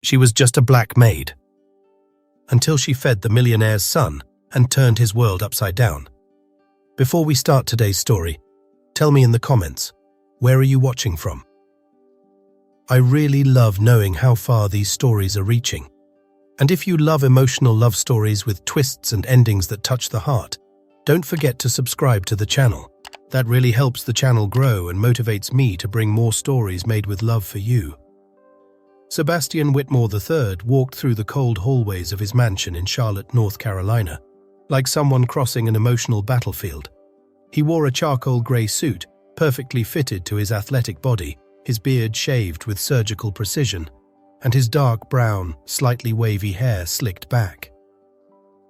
She was just a black maid. Until she fed the millionaire's son and turned his world upside down. Before we start today's story, tell me in the comments, where are you watching from? I really love knowing how far these stories are reaching. And if you love emotional love stories with twists and endings that touch the heart, don't forget to subscribe to the channel. That really helps the channel grow and motivates me to bring more stories made with love for you. Sebastian Whitmore III walked through the cold hallways of his mansion in Charlotte, North Carolina, like someone crossing an emotional battlefield. He wore a charcoal grey suit, perfectly fitted to his athletic body, his beard shaved with surgical precision, and his dark brown, slightly wavy hair slicked back.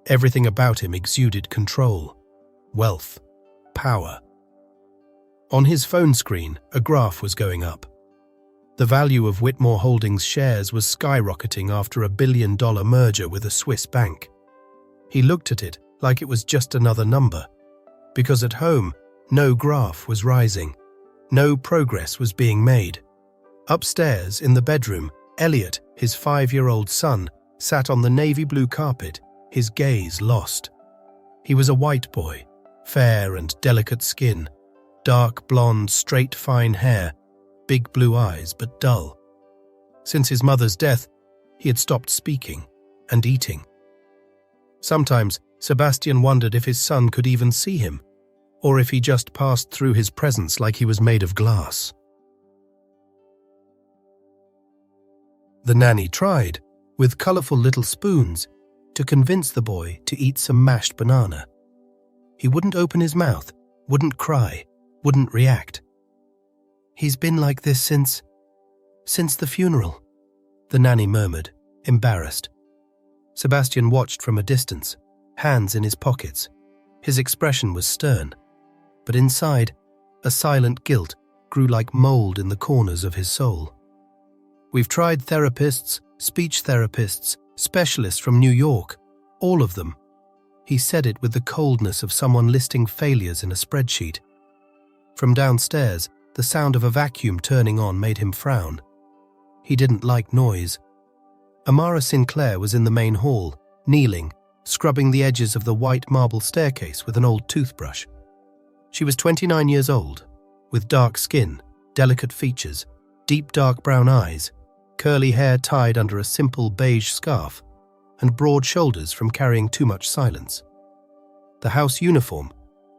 Everything about him exuded control, wealth, power. On his phone screen, a graph was going up. The value of Whitmore Holdings shares was skyrocketing after a $1 billion merger with a Swiss bank. He looked at it like it was just another number, because at home, no graph was rising. No progress was being made. Upstairs, in the bedroom, Elliot, his 5-year-old son, sat on the navy blue carpet, his gaze lost. He was a white boy, fair and delicate skin, dark blonde, straight fine hair, big blue eyes but dull. Since his mother's death, he had stopped speaking and eating. Sometimes Sebastian wondered if his son could even see him, or if he just passed through his presence like he was made of glass. The nanny tried, with colourful little spoons, to convince the boy to eat some mashed banana. He wouldn't open his mouth, wouldn't cry, wouldn't react. "He's been like this since the funeral," the nanny murmured, embarrassed. Sebastian watched from a distance, hands in his pockets. His expression was stern, but inside, a silent guilt grew like mold in the corners of his soul. "We've tried therapists, speech therapists, specialists from New York, all of them." He said it with the coldness of someone listing failures in a spreadsheet. From downstairs, the sound of a vacuum turning on made him frown. He didn't like noise. Amara Sinclair was in the main hall, kneeling, scrubbing the edges of the white marble staircase with an old toothbrush. She was 29 years old, with dark skin, delicate features, deep dark brown eyes, curly hair tied under a simple beige scarf, and broad shoulders from carrying too much silence. The house uniform,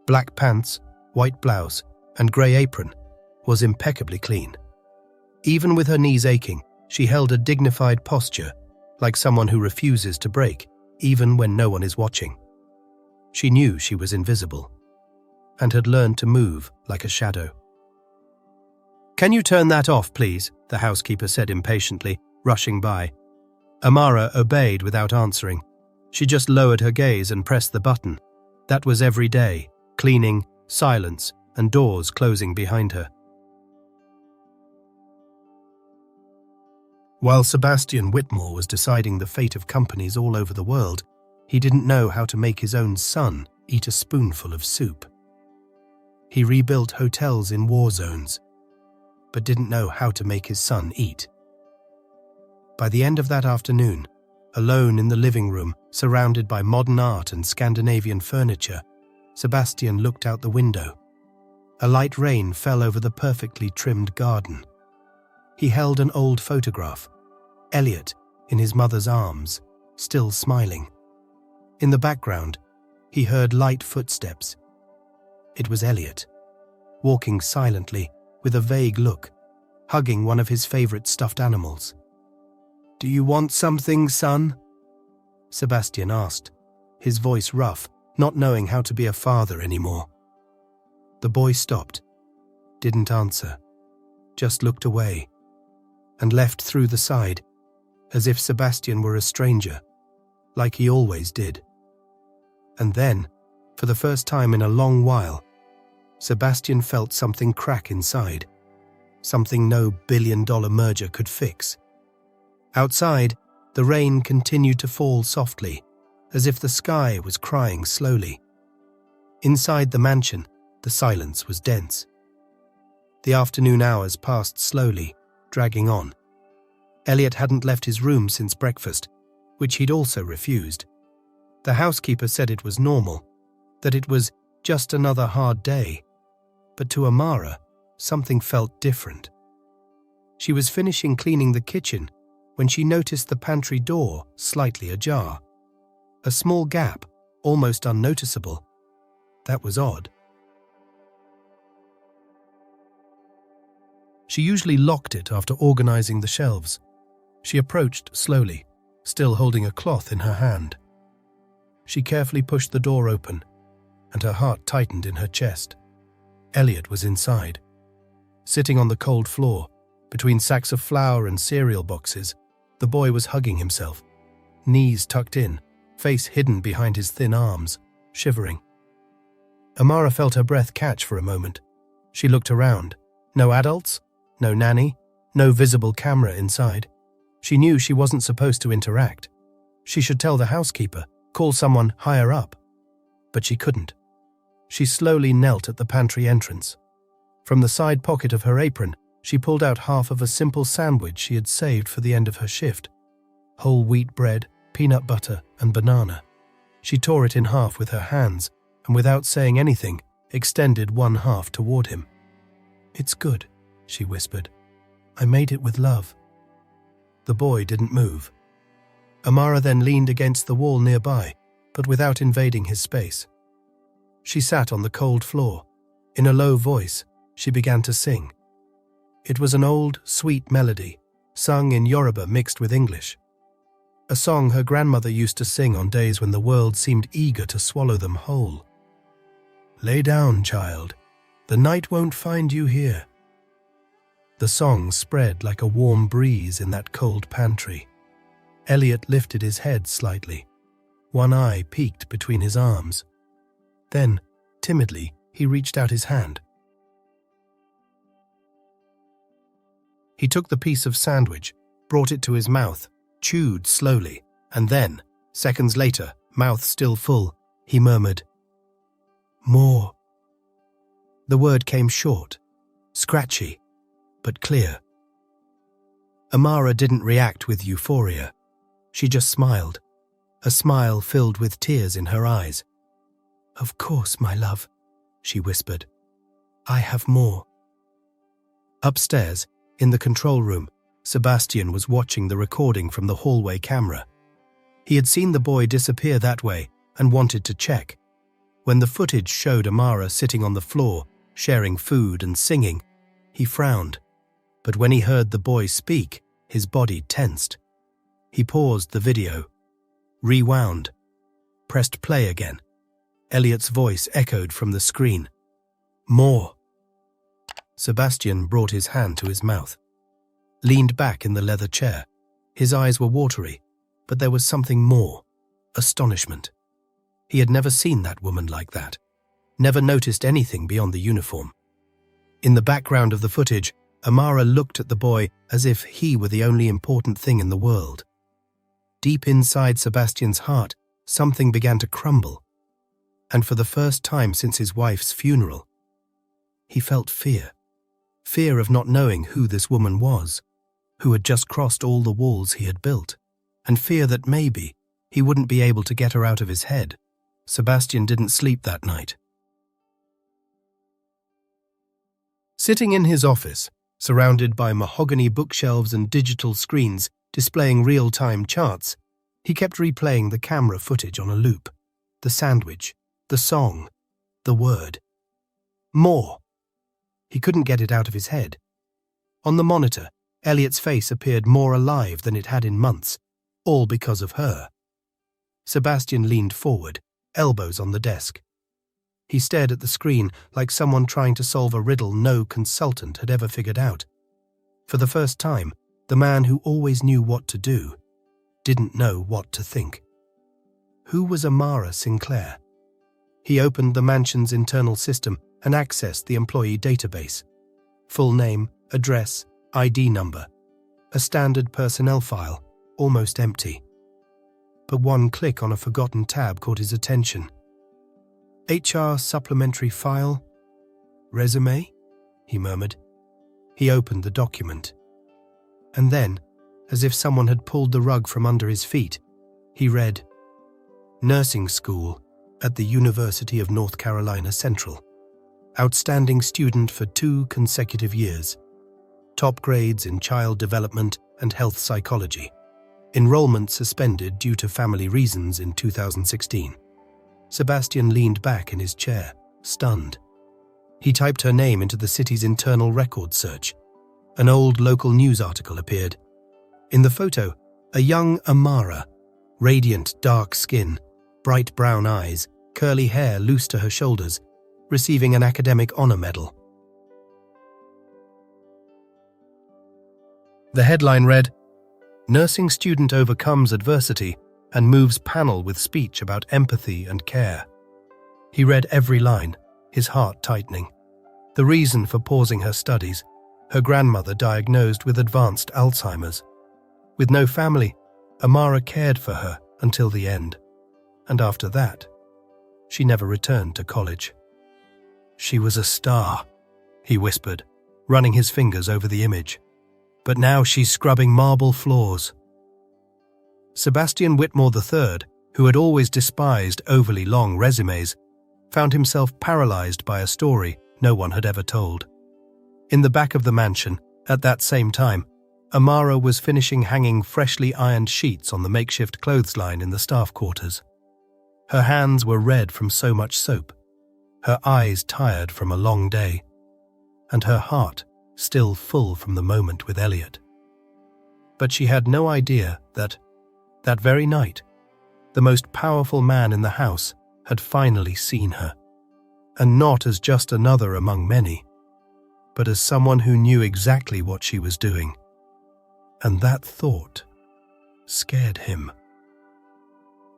black pants, white blouse, and grey apron, was impeccably clean. Even with her knees aching, she held a dignified posture, like someone who refuses to break, even when no one is watching. She knew she was invisible, and had learned to move like a shadow. "Can you turn that off, please?" the housekeeper said impatiently, rushing by. Amara obeyed without answering. She just lowered her gaze and pressed the button. That was every day, cleaning, silence, and doors closing behind her. While Sebastian Whitmore was deciding the fate of companies all over the world, he didn't know how to make his own son eat a spoonful of soup. He rebuilt hotels in war zones, but didn't know how to make his son eat. By the end of that afternoon, alone in the living room, surrounded by modern art and Scandinavian furniture, Sebastian looked out the window. A light rain fell over the perfectly trimmed garden. He held an old photograph, Elliot in his mother's arms, still smiling. In the background, he heard light footsteps. It was Elliot, walking silently with a vague look, hugging one of his favorite stuffed animals. "Do you want something, son?" Sebastian asked, his voice rough, not knowing how to be a father anymore. The boy stopped, didn't answer, just looked away, and left through the side, as if Sebastian were a stranger, like he always did. And then, for the first time in a long while, Sebastian felt something crack inside, something no billion-dollar merger could fix. Outside, the rain continued to fall softly, as if the sky was crying slowly. Inside the mansion, the silence was dense. The afternoon hours passed slowly, dragging on. Elliot hadn't left his room since breakfast, which he'd also refused. The housekeeper said it was normal, that it was just another hard day. But to Amara, something felt different. She was finishing cleaning the kitchen when she noticed the pantry door slightly ajar. A small gap, almost unnoticeable. That was odd. She usually locked it after organizing the shelves. She approached slowly, still holding a cloth in her hand. She carefully pushed the door open, and her heart tightened in her chest. Elliot was inside. Sitting on the cold floor, between sacks of flour and cereal boxes, the boy was hugging himself, knees tucked in, face hidden behind his thin arms, shivering. Amara felt her breath catch for a moment. She looked around. No adults, no nanny, no visible camera inside. She knew she wasn't supposed to interact. She should tell the housekeeper, call someone higher up. But she couldn't. She slowly knelt at the pantry entrance. From the side pocket of her apron, she pulled out half of a simple sandwich she had saved for the end of her shift. Whole wheat bread, peanut butter, and banana. She tore it in half with her hands, and without saying anything, extended one half toward him. "It's good," she whispered. "I made it with love." The boy didn't move. Amara then leaned against the wall nearby, but without invading his space. She sat on the cold floor. In a low voice, she began to sing. It was an old, sweet melody, sung in Yoruba mixed with English. A song her grandmother used to sing on days when the world seemed eager to swallow them whole. "Lay down, child. The night won't find you here." The song spread like a warm breeze in that cold pantry. Elliot lifted his head slightly. One eye peeked between his arms. Then, timidly, he reached out his hand. He took the piece of sandwich, brought it to his mouth, chewed slowly, and then, seconds later, mouth still full, he murmured, "More." The word came short, scratchy, but clear. Amara didn't react with euphoria. She just smiled, a smile filled with tears in her eyes. "Of course, my love," she whispered. "I have more." Upstairs, in the control room, Sebastian was watching the recording from the hallway camera. He had seen the boy disappear that way and wanted to check. When the footage showed Amara sitting on the floor, sharing food and singing, he frowned. But when he heard the boy speak, his body tensed. He paused the video, rewound, pressed play again. Elliot's voice echoed from the screen. "More." Sebastian brought his hand to his mouth, leaned back in the leather chair. His eyes were watery, but there was something more, astonishment. He had never seen that woman like that, never noticed anything beyond the uniform. In the background of the footage, Amara looked at the boy as if he were the only important thing in the world. Deep inside Sebastian's heart, something began to crumble. And for the first time since his wife's funeral, he felt fear. Fear of not knowing who this woman was, who had just crossed all the walls he had built, and fear that maybe he wouldn't be able to get her out of his head. Sebastian didn't sleep that night. Sitting in his office, surrounded by mahogany bookshelves and digital screens displaying real-time charts, he kept replaying the camera footage on a loop. The sandwich, the song, the word. More. He couldn't get it out of his head. On the monitor, Elliot's face appeared more alive than it had in months, all because of her. Sebastian leaned forward, elbows on the desk. He stared at the screen like someone trying to solve a riddle no consultant had ever figured out. For the first time, the man who always knew what to do didn't know what to think. Who was Amara Sinclair? He opened the mansion's internal system and accessed the employee database. Full name, address, ID number. A standard personnel file, almost empty. But one click on a forgotten tab caught his attention. HR supplementary file? Resume? He murmured. He opened the document. And then, as if someone had pulled the rug from under his feet. He read, "Nursing school at the University of North Carolina Central. Outstanding student for 2 consecutive years. Top grades in child development and health psychology. Enrollment suspended due to family reasons in 2016. Sebastian leaned back in his chair, stunned. He typed her name into the city's internal record search. An old local news article appeared. In the photo, a young Amara, radiant dark skin, bright brown eyes, curly hair loose to her shoulders, receiving an academic honor medal. The headline read, "Nursing student overcomes adversity and moves panel with speech about empathy and care." He read every line, his heart tightening. The reason for pausing her studies, her grandmother diagnosed with advanced Alzheimer's. With no family, Amara cared for her until the end. And after that, she never returned to college. "She was a star," he whispered, running his fingers over the image. "But now she's scrubbing marble floors." Sebastian Whitmore III, who had always despised overly long resumes, found himself paralyzed by a story no one had ever told. In the back of the mansion, at that same time, Amara was finishing hanging freshly ironed sheets on the makeshift clothesline in the staff quarters. Her hands were red from so much soap, her eyes tired from a long day, and her heart still full from the moment with Elliot. But she had no idea that very night, the most powerful man in the house had finally seen her, and not as just another among many, but as someone who knew exactly what she was doing. And that thought scared him.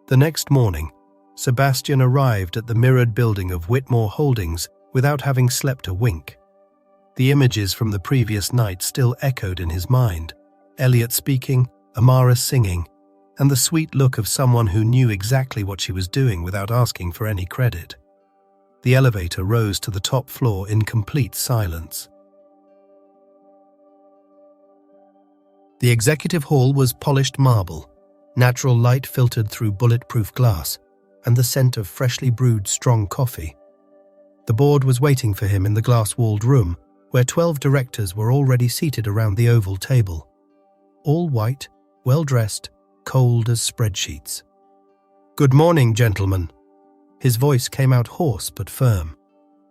The next morning, Sebastian arrived at the mirrored building of Whitmore Holdings without having slept a wink. The images from the previous night still echoed in his mind. Elliot speaking, Amara singing, and the sweet look of someone who knew exactly what she was doing without asking for any credit. The elevator rose to the top floor in complete silence. The executive hall was polished marble, natural light filtered through bulletproof glass, and the scent of freshly brewed strong coffee. The board was waiting for him in the glass-walled room, where 12 directors were already seated around the oval table. All white, well-dressed, cold as spreadsheets. "Good morning, gentlemen." His voice came out hoarse but firm.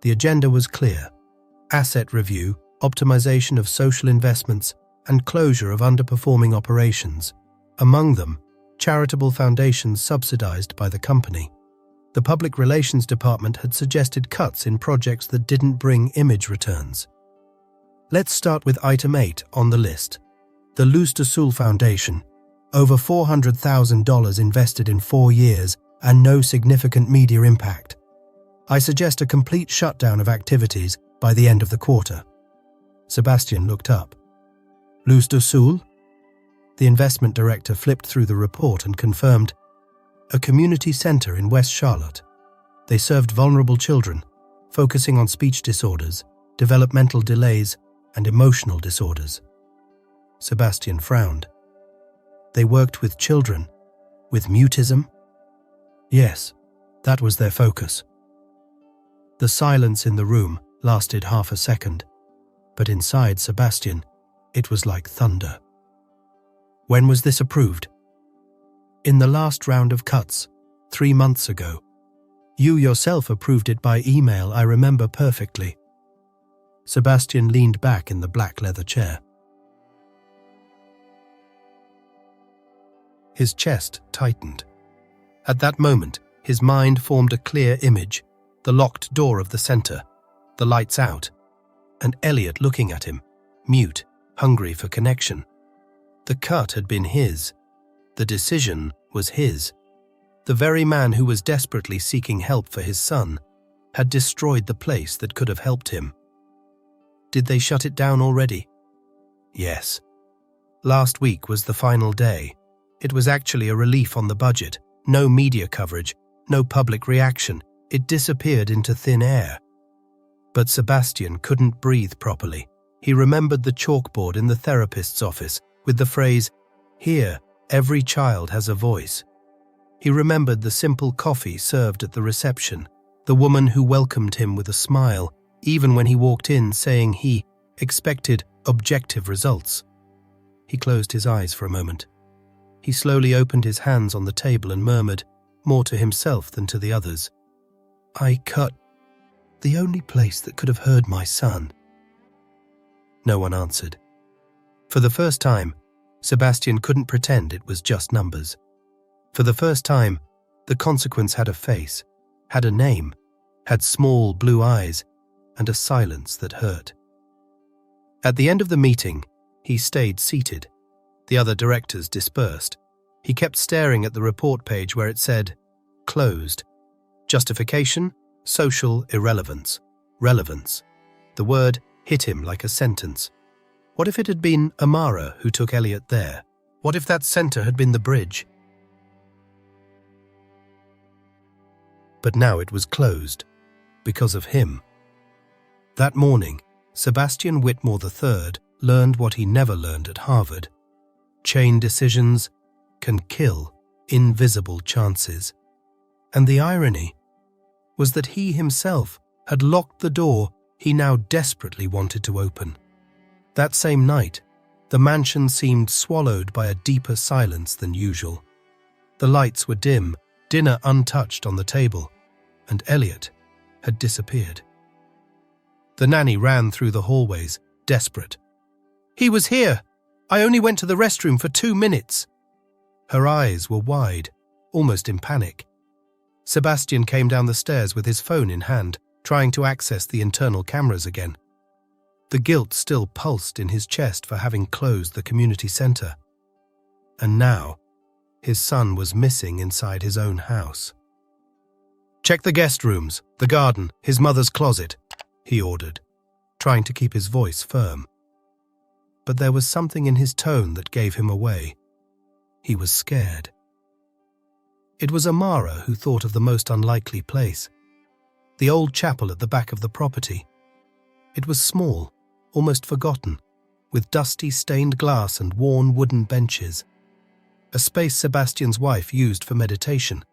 The agenda was clear. Asset review, optimization of social investments, and closure of underperforming operations. Among them, charitable foundations subsidized by the company. The Public Relations Department had suggested cuts in projects that didn't bring image returns. Let's start with item 8 on the list. The Luz de Sul Foundation. Over $400,000 invested in 4 years and no significant media impact. I suggest a complete shutdown of activities by the end of the quarter. Sebastian looked up. Luz de Sul? The investment director flipped through the report and confirmed, a community center in West Charlotte. They served vulnerable children, focusing on speech disorders, developmental delays, and emotional disorders. Sebastian frowned. They worked with children, with mutism? Yes, that was their focus. The silence in the room lasted half a second, but inside Sebastian, it was like thunder. When was this approved? In the last round of cuts, 3 months ago. You yourself approved it by email, I remember perfectly. Sebastian leaned back in the black leather chair. His chest tightened. At that moment, his mind formed a clear image, the locked door of the center, the lights out, and Elliot looking at him, mute, hungry for connection. The cut had been his. The decision was his. The very man who was desperately seeking help for his son had destroyed the place that could have helped him. Did they shut it down already? Yes. Last week was the final day. It was actually a relief on the budget. No media coverage, no public reaction. It disappeared into thin air. But Sebastian couldn't breathe properly. He remembered the chalkboard in the therapist's office with the phrase, Here, every child has a voice. He remembered the simple coffee served at the reception, the woman who welcomed him with a smile, even when he walked in saying he expected objective results. He closed his eyes for a moment. He slowly opened his hands on the table and murmured, more to himself than to the others, "I cut the only place that could have heard my son." No one answered. For the first time, Sebastian couldn't pretend it was just numbers. For the first time, the consequence had a face, had a name, had small blue eyes, and a silence that hurt. At the end of the meeting, he stayed seated. The other directors dispersed. He kept staring at the report page where it said, "Closed. Justification, social irrelevance. Relevance." The word hit him like a sentence. What if it had been Amara who took Elliot there? What if that center had been the bridge? But now it was closed, because of him. That morning, Sebastian Whitmore III learned what he never learned at Harvard. Chain decisions can kill invisible chances. And the irony was that he himself had locked the door he now desperately wanted to open. That same night, the mansion seemed swallowed by a deeper silence than usual. The lights were dim, dinner untouched on the table, and Elliot had disappeared. The nanny ran through the hallways, desperate. "He was here! I only went to the restroom for 2 minutes." Her eyes were wide, almost in panic. Sebastian came down the stairs with his phone in hand, trying to access the internal cameras again. The guilt still pulsed in his chest for having closed the community center. And now, his son was missing inside his own house. "Check the guest rooms, the garden, his mother's closet," he ordered, trying to keep his voice firm. But there was something in his tone that gave him away. He was scared. It was Amara who thought of the most unlikely place. The old chapel at the back of the property. It was small, almost forgotten, with dusty stained glass and worn wooden benches. A space Sebastian's wife used for meditation.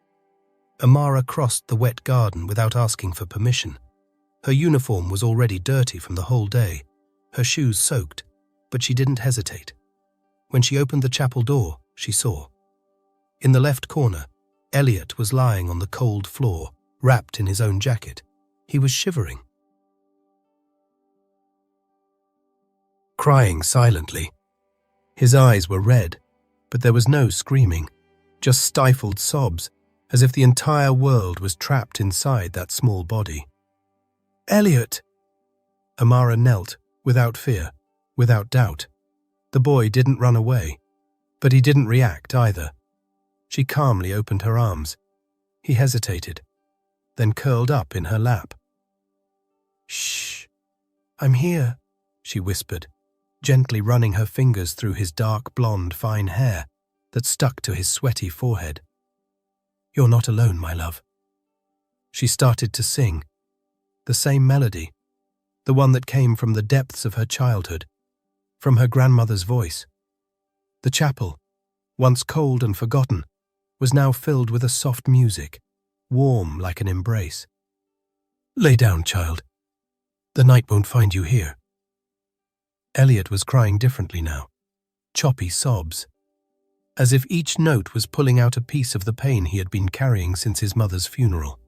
Amara crossed the wet garden without asking for permission. Her uniform was already dirty from the whole day, her shoes soaked, but she didn't hesitate. When she opened the chapel door, she saw. In the left corner, Elliot was lying on the cold floor, wrapped in his own jacket. He was shivering. Crying silently. His eyes were red, but there was no screaming, just stifled sobs, as if the entire world was trapped inside that small body. "Elliot!" Amara knelt, without fear, without doubt. The boy didn't run away, but he didn't react either. She calmly opened her arms. He hesitated, then curled up in her lap. "Shh, I'm here," she whispered, gently running her fingers through his dark blonde fine hair that stuck to his sweaty forehead. "You're not alone, my love." She started to sing, the same melody, the one that came from the depths of her childhood, from her grandmother's voice. The chapel, once cold and forgotten, was now filled with a soft music, warm like an embrace. "Lay down, child. The night won't find you here." Elliot was crying differently now, choppy sobs, as if each note was pulling out a piece of the pain he had been carrying since his mother's funeral.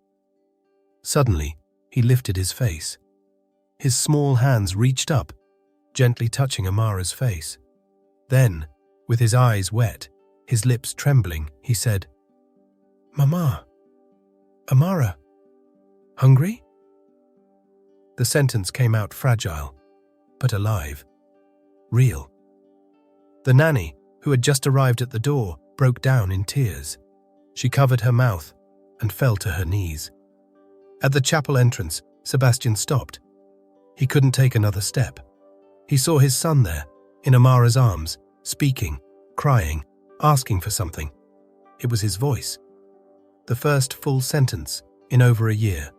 Suddenly, he lifted his face. His small hands reached up, gently touching Amara's face. Then, with his eyes wet, his lips trembling, he said, "Mama, Amara, hungry?" The sentence came out fragile, but alive, real. The nanny, who had just arrived at the door, broke down in tears. She covered her mouth and fell to her knees. At the chapel entrance, Sebastian stopped. He couldn't take another step. He saw his son there, in Amara's arms, speaking, crying, asking for something. It was his voice. The first full sentence in over a year.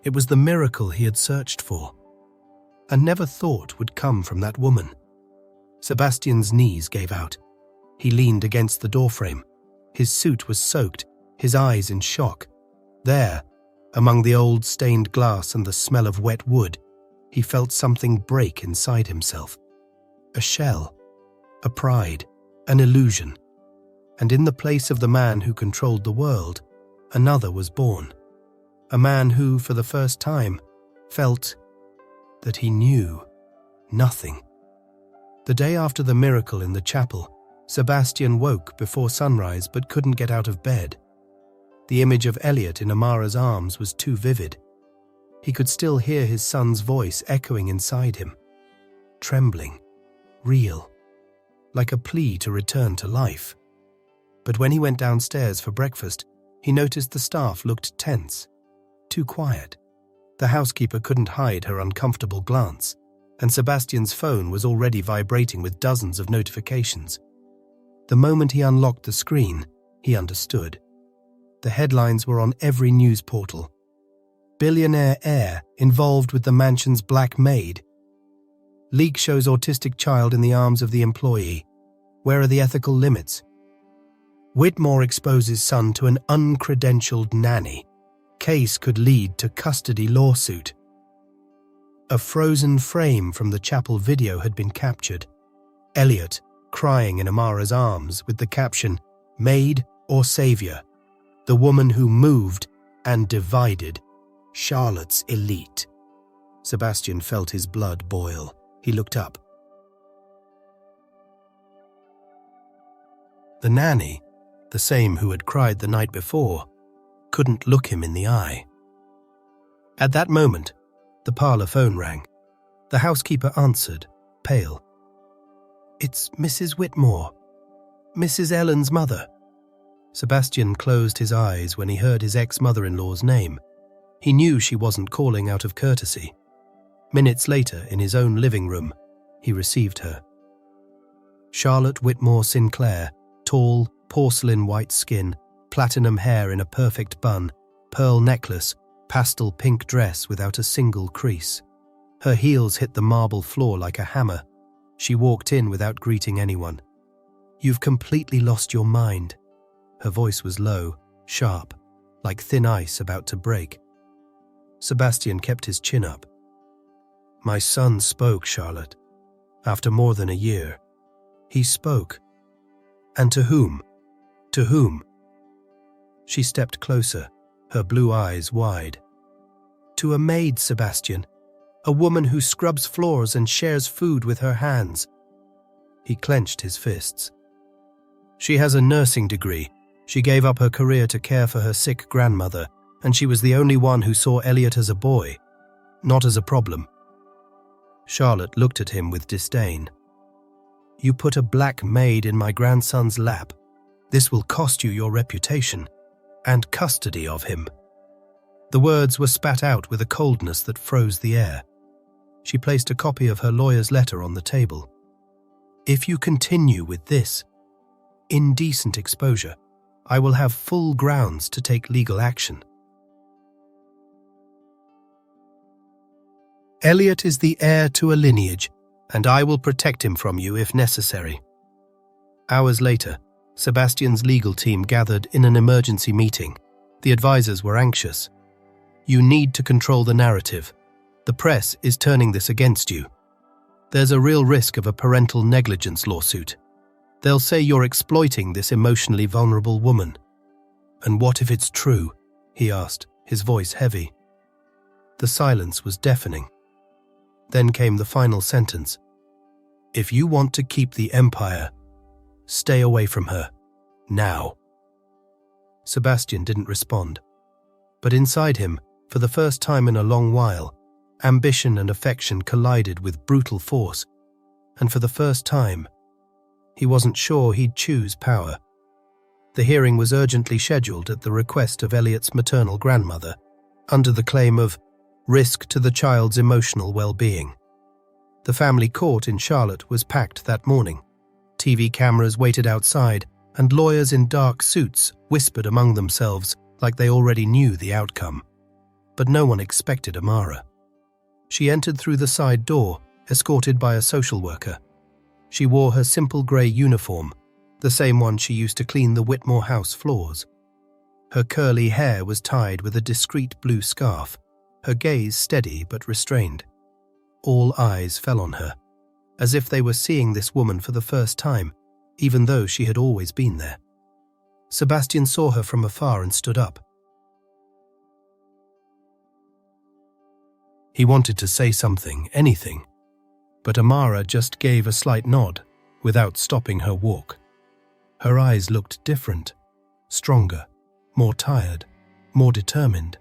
It was the miracle he had searched for. and never thought would come from that woman. Sebastian's knees gave out. He leaned against the doorframe. His suit was soaked, his eyes in shock. There, among the old stained glass and the smell of wet wood, he felt something break inside himself. A shell, a pride, an illusion. And in the place of the man who controlled the world, another was born. A man who, for the first time, felt that he knew nothing. The day after the miracle in the chapel, Sebastian woke before sunrise but couldn't get out of bed. The image of Elliot in Amara's arms was too vivid. He could still hear his son's voice echoing inside him, trembling, real, like a plea to return to life. But when he went downstairs for breakfast, he noticed the staff looked tense, too quiet. The housekeeper couldn't hide her uncomfortable glance, and Sebastian's phone was already vibrating with dozens of notifications. The moment he unlocked the screen, he understood. The headlines were on every news portal. Billionaire heir involved with the mansion's black maid. Leak shows autistic child in the arms of the employee. Where are the ethical limits? Whitmore exposes son to an uncredentialed nanny. Case could lead to custody lawsuit. A frozen frame from the chapel video had been captured. Elliot crying in Amara's arms with the caption, "Maid or Savior? The woman who moved and divided Charlotte's elite." Sebastian felt his blood boil. He looked up. The nanny, the same who had cried the night before, couldn't look him in the eye. At that moment, the parlor phone rang. The housekeeper answered, pale. "It's Mrs. Whitmore, Mrs. Ellen's mother." Sebastian closed his eyes when he heard his ex-mother-in-law's name. He knew she wasn't calling out of courtesy. Minutes later, in his own living room, he received her. Charlotte Whitmore Sinclair, tall, porcelain white skin, platinum hair in a perfect bun, pearl necklace, pastel pink dress without a single crease. Her heels hit the marble floor like a hammer. She walked in without greeting anyone. "You've completely lost your mind." Her voice was low, sharp, like thin ice about to break. Sebastian kept his chin up. "My son spoke, Charlotte. After more than a year. He spoke. And to whom? To whom?" She stepped closer, her blue eyes wide. "To a maid, Sebastian. A woman who scrubs floors and shares food with her hands." He clenched his fists. "She has a nursing degree. She gave up her career to care for her sick grandmother, and she was the only one who saw Elliot as a boy, not as a problem." Charlotte looked at him with disdain. "You put a black maid in my grandson's lap. This will cost you your reputation and custody of him." The words were spat out with a coldness that froze the air. She placed a copy of her lawyer's letter on the table. "If you continue with this indecent exposure, I will have full grounds to take legal action." "Elliot is the heir to a lineage, and I will protect him from you if necessary." Hours later, Sebastian's legal team gathered in an emergency meeting. The advisors were anxious. "You need to control the narrative. The press is turning this against you. There's a real risk of a parental negligence lawsuit. They'll say you're exploiting this emotionally vulnerable woman." "And what if it's true?" he asked, his voice heavy. The silence was deafening. Then came the final sentence. "If you want to keep the empire, stay away from her, now." Sebastian didn't respond. But inside him, for the first time in a long while, ambition and affection collided with brutal force, and for the first time, he wasn't sure he'd choose power. The hearing was urgently scheduled at the request of Elliot's maternal grandmother, under the claim of risk to the child's emotional well-being. The family court in Charlotte was packed that morning. TV cameras waited outside, and lawyers in dark suits whispered among themselves like they already knew the outcome. But no one expected Amara. She entered through the side door, escorted by a social worker. She wore her simple grey uniform, the same one she used to clean the Whitmore house floors. Her curly hair was tied with a discreet blue scarf, her gaze steady but restrained. All eyes fell on her, as if they were seeing this woman for the first time, even though she had always been there. Sebastian saw her from afar and stood up. He wanted to say something, anything, but Amara just gave a slight nod, without stopping her walk. Her eyes looked different, stronger, more tired, more determined.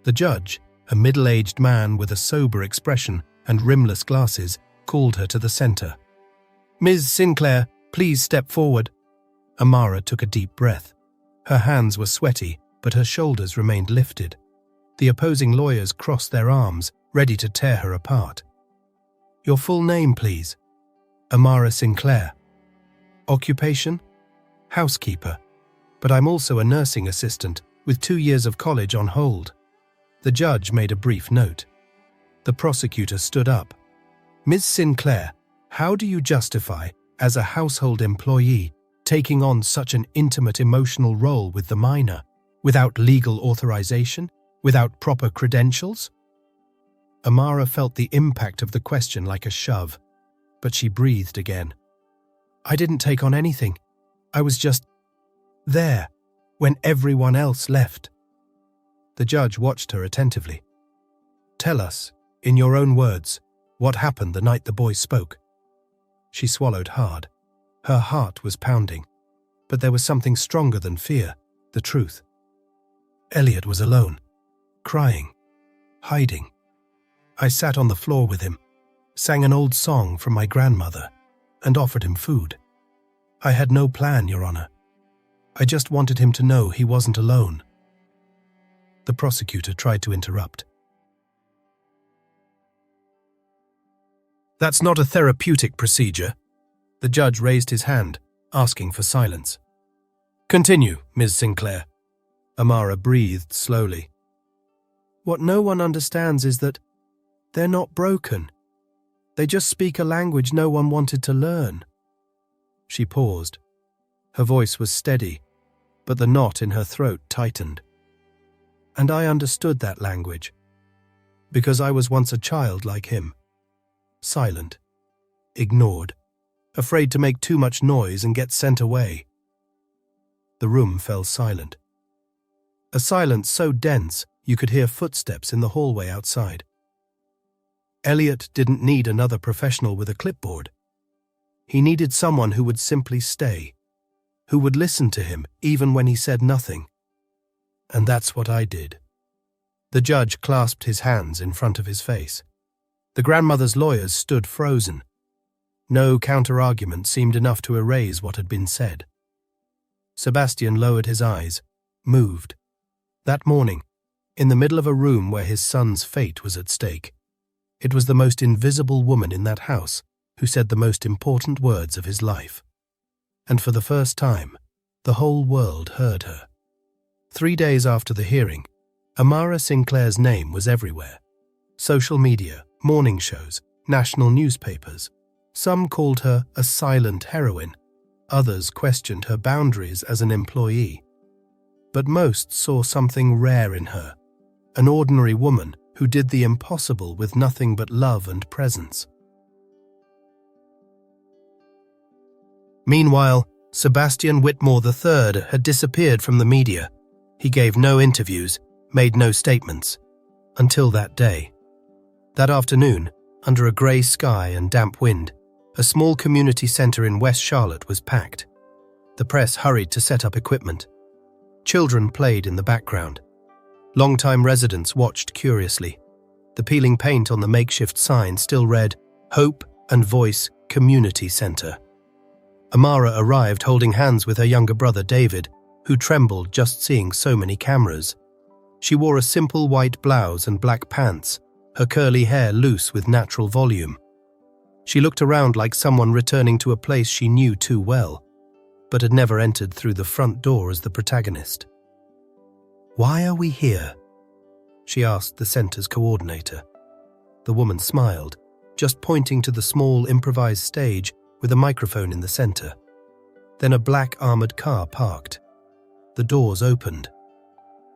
The judge, a middle-aged man with a sober expression and rimless glasses, called her to the center. "Ms. Sinclair, please step forward." Amara took a deep breath. Her hands were sweaty, but her shoulders remained lifted. The opposing lawyers crossed their arms, ready to tear her apart. "Your full name, please." "Amara Sinclair." "Occupation?" "Housekeeper. But I'm also a nursing assistant, with 2 years of college on hold." The judge made a brief note. The prosecutor stood up. "Ms. Sinclair, how do you justify, as a household employee, taking on such an intimate emotional role with the minor, without legal authorization, without proper credentials?" Amara felt the impact of the question like a shove, but she breathed again. "I didn't take on anything. I was just there when everyone else left." The judge watched her attentively. "Tell us, in your own words, what happened the night the boy spoke." She swallowed hard. Her heart was pounding, but there was something stronger than fear, the truth. Elliot was alone, crying, hiding. I sat on the floor with him, sang an old song from my grandmother, and offered him food. I had no plan, Your Honor. I just wanted him to know he wasn't alone. The prosecutor tried to interrupt. "That's not a therapeutic procedure." The judge raised his hand, asking for silence. "Continue, Ms. Sinclair." Amara breathed slowly. "What no one understands is that they're not broken. They just speak a language no one wanted to learn." She paused. Her voice was steady, but the knot in her throat tightened. "And I understood that language, because I was once a child like him. Silent, ignored, afraid to make too much noise and get sent away." The room fell silent. A silence so dense you could hear footsteps in the hallway outside. Elliot didn't need another professional with a clipboard. He needed someone who would simply stay, who would listen to him even when he said nothing. And that's what I did. The judge clasped his hands in front of his face. The grandmother's lawyers stood frozen. No counter-argument seemed enough to erase what had been said. Sebastian lowered his eyes, moved. That morning, in the middle of a room where his son's fate was at stake, it was the most invisible woman in that house who said the most important words of his life. And for the first time, the whole world heard her. 3 days after the hearing, Amara Sinclair's name was everywhere. Social media, morning shows, national newspapers. Some called her a silent heroine. Others questioned her boundaries as an employee. But most saw something rare in her, an ordinary woman who did the impossible with nothing but love and presence. Meanwhile, Sebastian Whitmore III had disappeared from the media. He gave no interviews, made no statements, until that day. That afternoon, under a grey sky and damp wind, a small community centre in West Charlotte was packed. The press hurried to set up equipment. Children played in the background. Long-time residents watched curiously. The peeling paint on the makeshift sign still read, "Hope and Voice Community Centre." Amara arrived holding hands with her younger brother David, who trembled just seeing so many cameras. She wore a simple white blouse and black pants, her curly hair loose with natural volume. She looked around like someone returning to a place she knew too well, but had never entered through the front door as the protagonist. "Why are we here?" she asked the centre's coordinator. The woman smiled, just pointing to the small improvised stage with a microphone in the center. Then a black armored car parked. The doors opened.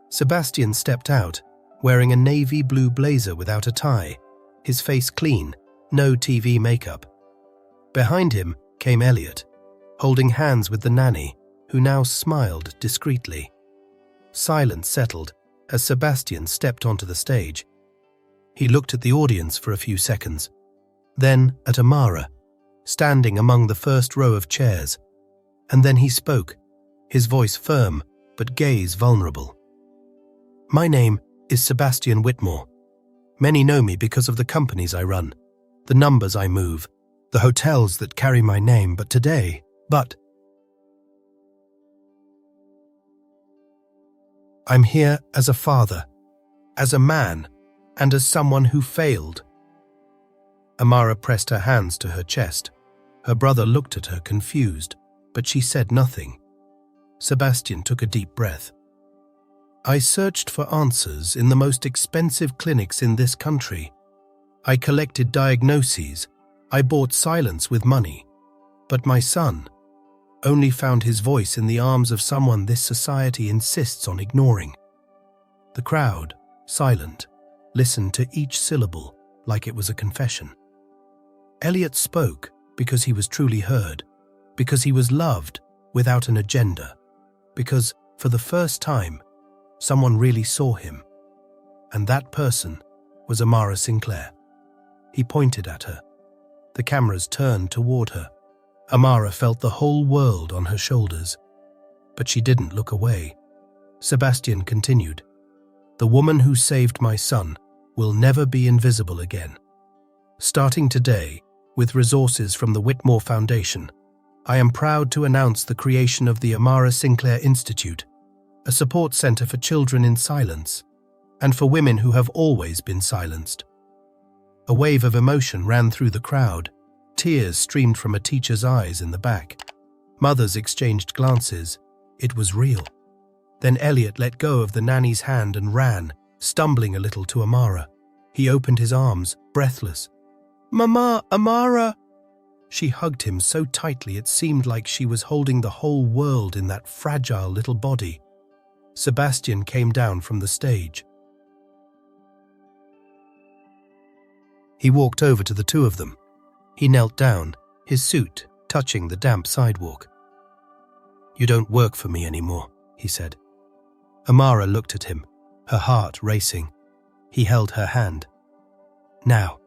Sebastian stepped out, wearing a navy blue blazer without a tie, his face clean, no TV makeup. Behind him came Elliot, holding hands with the nanny, who now smiled discreetly. Silence settled as Sebastian stepped onto the stage. He looked at the audience for a few seconds, then at Amara, standing among the first row of chairs, and then he spoke, his voice firm but gaze vulnerable. "My name is Sebastian Whitmore. Many know me because of the companies I run, the numbers I move, the hotels that carry my name, but I'm here as a father, as a man, and as someone who failed." Amara pressed her hands to her chest. Her brother looked at her confused, but she said nothing. Sebastian took a deep breath. "I searched for answers in the most expensive clinics in this country. I collected diagnoses. I bought silence with money. But my son only found his voice in the arms of someone this society insists on ignoring." The crowd, silent, listened to each syllable like it was a confession. Elliot spoke because he was truly heard, because he was loved without an agenda, because, for the first time, someone really saw him. And that person was Amara Sinclair. He pointed at her. The cameras turned toward her. Amara felt the whole world on her shoulders, but she didn't look away. Sebastian continued, "The woman who saved my son will never be invisible again. Starting today, with resources from the Whitmore Foundation, I am proud to announce the creation of the Amara Sinclair Institute, a support center for children in silence, and for women who have always been silenced." A wave of emotion ran through the crowd. Tears streamed from a teacher's eyes in the back. Mothers exchanged glances. It was real. Then Elliot let go of the nanny's hand and ran, stumbling a little to Amara. He opened his arms, breathless. "Mama, Amara!" She hugged him so tightly it seemed like she was holding the whole world in that fragile little body. Sebastian came down from the stage. He walked over to the two of them. He knelt down, his suit touching the damp sidewalk. "You don't work for me anymore," he said. Amara looked at him, her heart racing. He held her hand. "Now,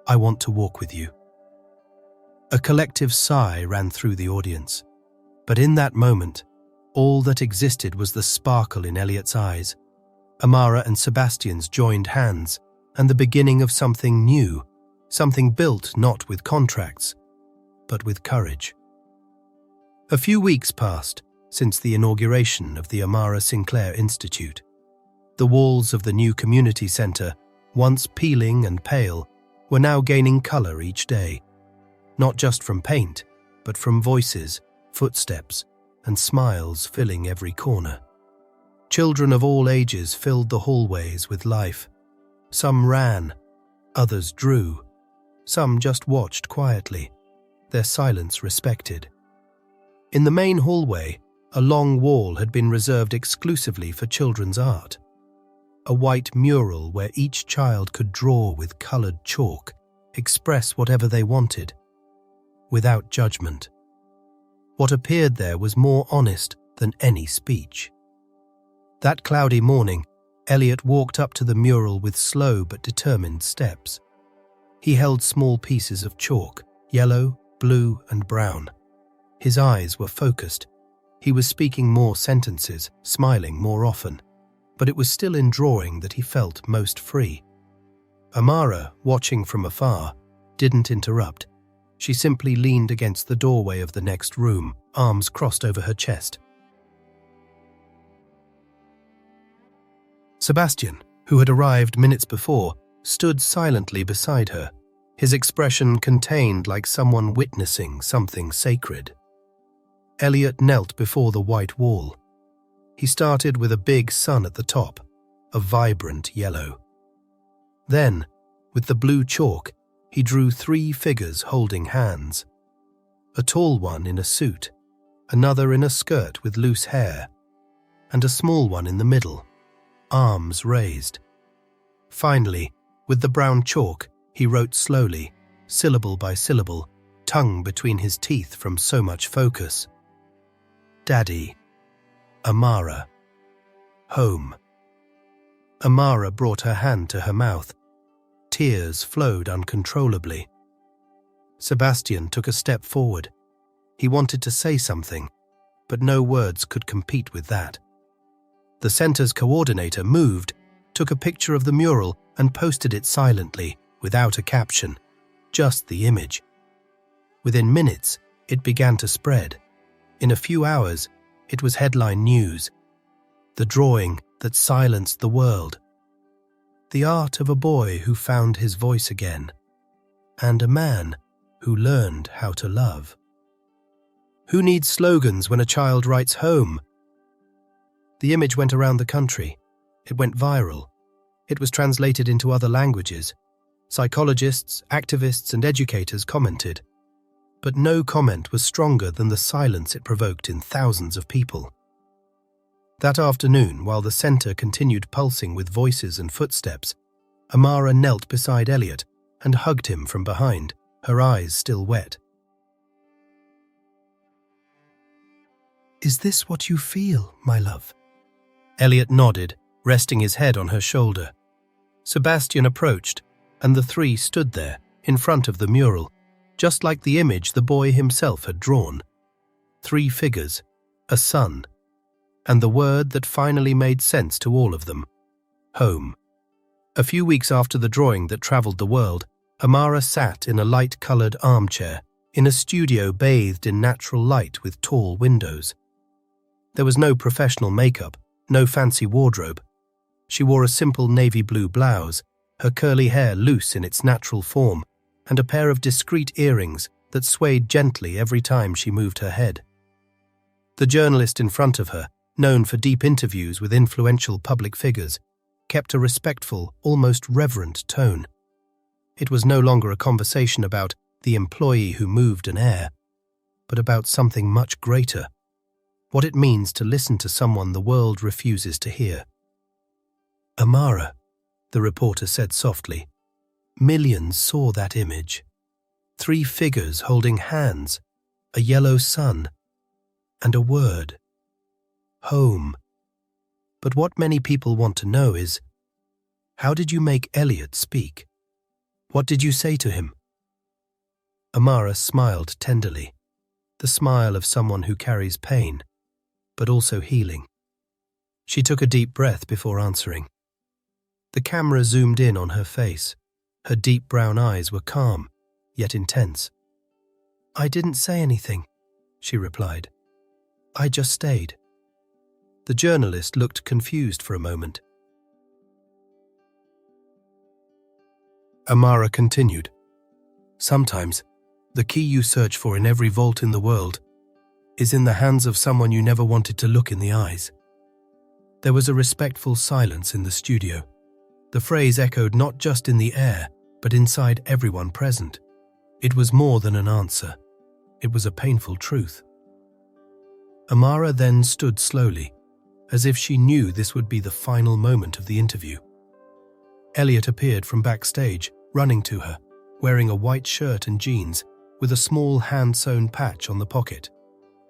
I want to walk with you." A collective sigh ran through the audience. But in that moment, all that existed was the sparkle in Elliot's eyes. Amara and Sebastian's joined hands, and the beginning of something new, something built not with contracts, but with courage. A few weeks passed since the inauguration of the Amara Sinclair Institute. The walls of the new community center, once peeling and pale, were now gaining color each day, not just from paint, but from voices, footsteps, and smiles filling every corner. Children of all ages filled the hallways with life. Some ran, others drew, some just watched quietly, their silence respected. In the main hallway, a long wall had been reserved exclusively for children's art. A white mural where each child could draw with colored chalk, express whatever they wanted, without judgment. What appeared there was more honest than any speech. That cloudy morning, Elliot walked up to the mural with slow but determined steps. He held small pieces of chalk, yellow, blue, and brown. His eyes were focused. He was speaking more sentences, smiling more often, but it was still in drawing that he felt most free. Amara, watching from afar, didn't interrupt. She simply leaned against the doorway of the next room, arms crossed over her chest. Sebastian, who had arrived minutes before, stood silently beside her, his expression contained like someone witnessing something sacred. Elliot knelt before the white wall. He started with a big sun at the top, a vibrant yellow. Then, With the blue chalk, he drew 3 figures holding hands. A tall one in a suit, another in a skirt with loose hair, and a small one in the middle, arms raised. Finally, with the brown chalk, he wrote slowly, syllable by syllable, tongue between his teeth from so much focus. Daddy. Amara. Home. Amara brought her hand to her mouth. Tears flowed uncontrollably. Sebastian took a step forward. He wanted to say something, but no words could compete with that. The center's coordinator moved, took a picture of the mural and posted it silently, without a caption, just the image. Within minutes, it began to spread. In a few hours, it was headline news. The drawing that silenced the world. The art of a boy who found his voice again, and a man who learned how to love. Who needs slogans when a child writes home? The image went around the country. It went viral. It was translated into other languages. Psychologists, activists, and educators commented. But no comment was stronger than the silence it provoked in thousands of people. That afternoon, while the center continued pulsing with voices and footsteps, Amara knelt beside Elliot and hugged him from behind, her eyes still wet. "Is this what you feel, my love?" Elliot nodded, resting his head on her shoulder. Sebastian approached, and the 3 stood there, in front of the mural, just like the image the boy himself had drawn. 3 figures, a sun, and the word that finally made sense to all of them: home. A few weeks after the drawing that traveled the world, Amara sat in a light-colored armchair, in a studio bathed in natural light with tall windows. There was no professional makeup, no fancy wardrobe. She wore a simple navy blue blouse, her curly hair loose in its natural form, and a pair of discreet earrings that swayed gently every time she moved her head. The journalist in front of her, known for deep interviews with influential public figures, kept a respectful, almost reverent tone. It was no longer a conversation about the employee who moved an heir, but about something much greater: what it means to listen to someone the world refuses to hear. "Amara," the reporter said softly, "millions saw that image. 3 figures holding hands, a yellow sun, and a word: home. But what many people want to know is, how did you make Elliot speak? What did you say to him?" Amara smiled tenderly, the smile of someone who carries pain, but also healing. She took a deep breath before answering. The camera zoomed in on her face. Her deep brown eyes were calm, yet intense. "I didn't say anything," she replied. "I just stayed." The journalist looked confused for a moment. Amara continued, "Sometimes, the key you search for in every vault in the world is in the hands of someone you never wanted to look in the eyes." There was a respectful silence in the studio. The phrase echoed not just in the air, but inside everyone present. It was more than an answer. It was a painful truth. Amara then stood slowly, as if she knew this would be the final moment of the interview. Elliot appeared from backstage, running to her, wearing a white shirt and jeans, with a small hand-sewn patch on the pocket,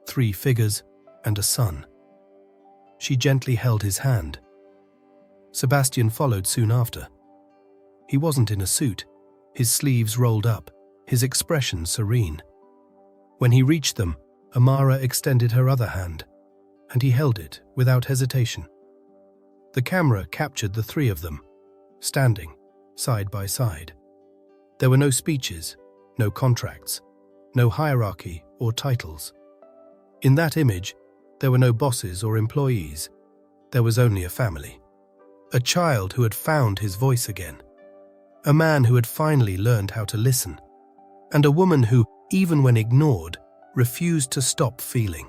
3 figures and a sun. She gently held his hand. Sebastian followed soon after. He wasn't in a suit, his sleeves rolled up, his expression serene. When he reached them, Amara extended her other hand, and he held it without hesitation. The camera captured the 3 of them, standing side by side. There were no speeches, no contracts, no hierarchy or titles. In that image, there were no bosses or employees. There was only a family. A child who had found his voice again. A man who had finally learned how to listen. And a woman who, even when ignored, refused to stop feeling.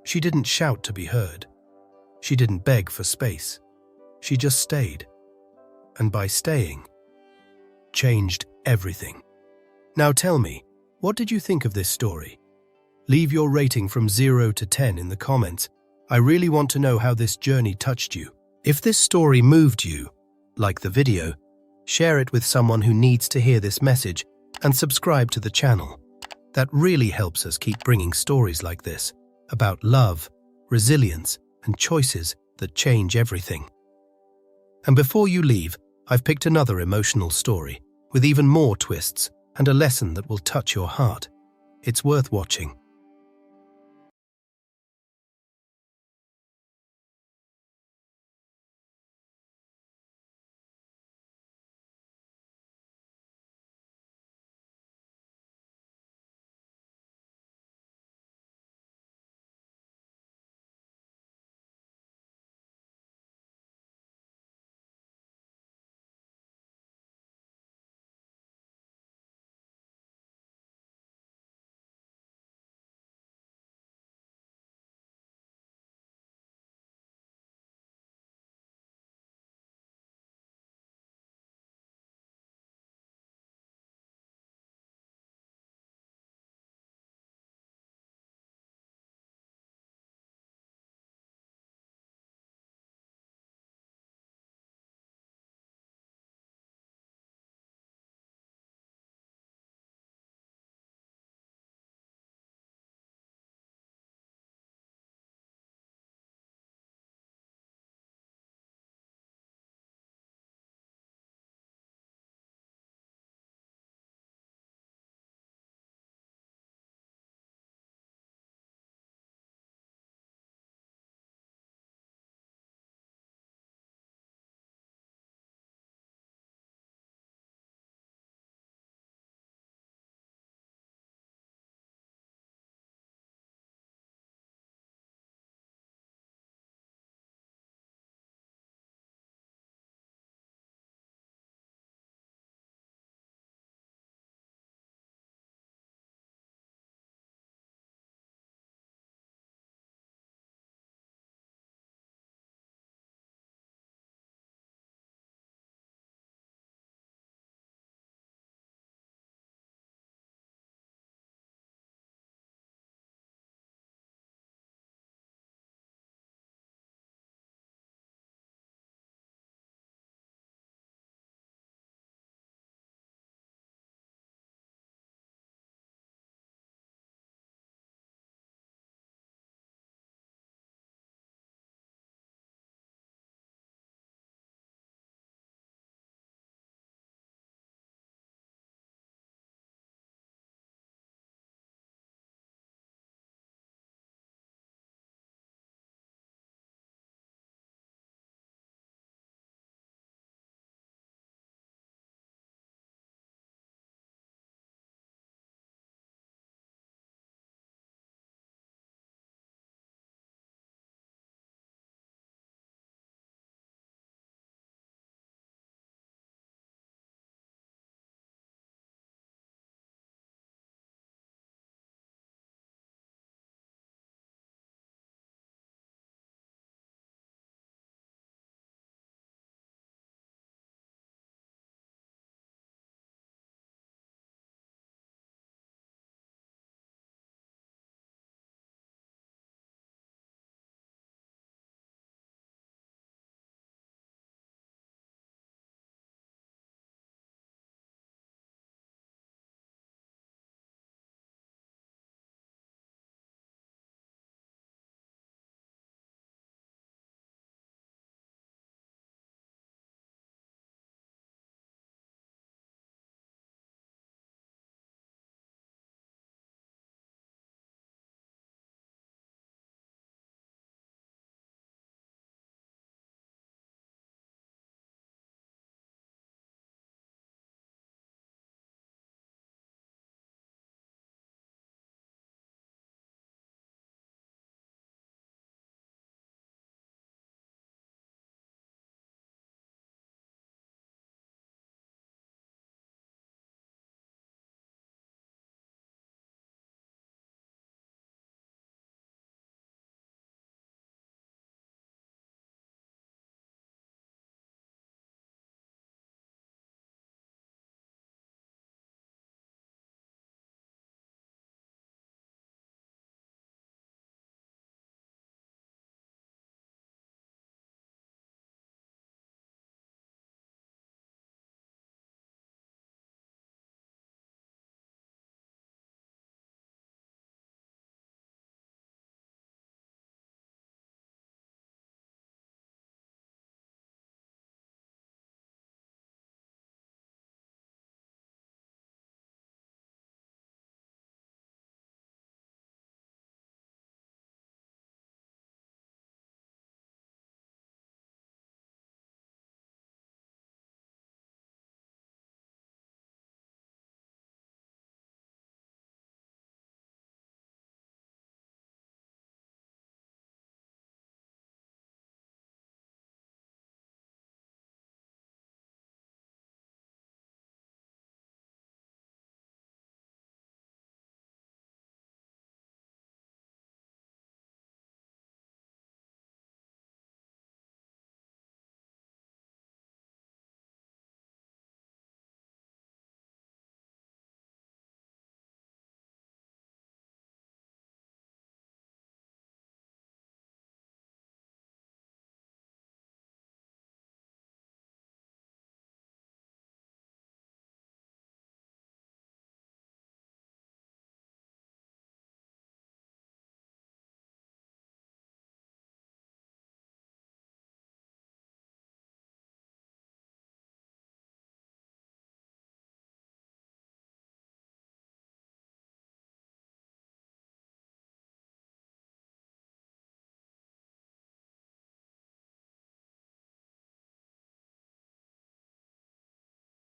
She didn't shout to be heard. She didn't beg for space. She just stayed. And by staying, changed everything. Now tell me, what did you think of this story? Leave your rating from 0 to 10 in the comments. I really want to know how this journey touched you. If this story moved you, like the video, share it with someone who needs to hear this message, and subscribe to the channel. That really helps us keep bringing stories like this about love, resilience, and choices that change everything. And before you leave, I've picked another emotional story with even more twists and a lesson that will touch your heart. It's worth watching.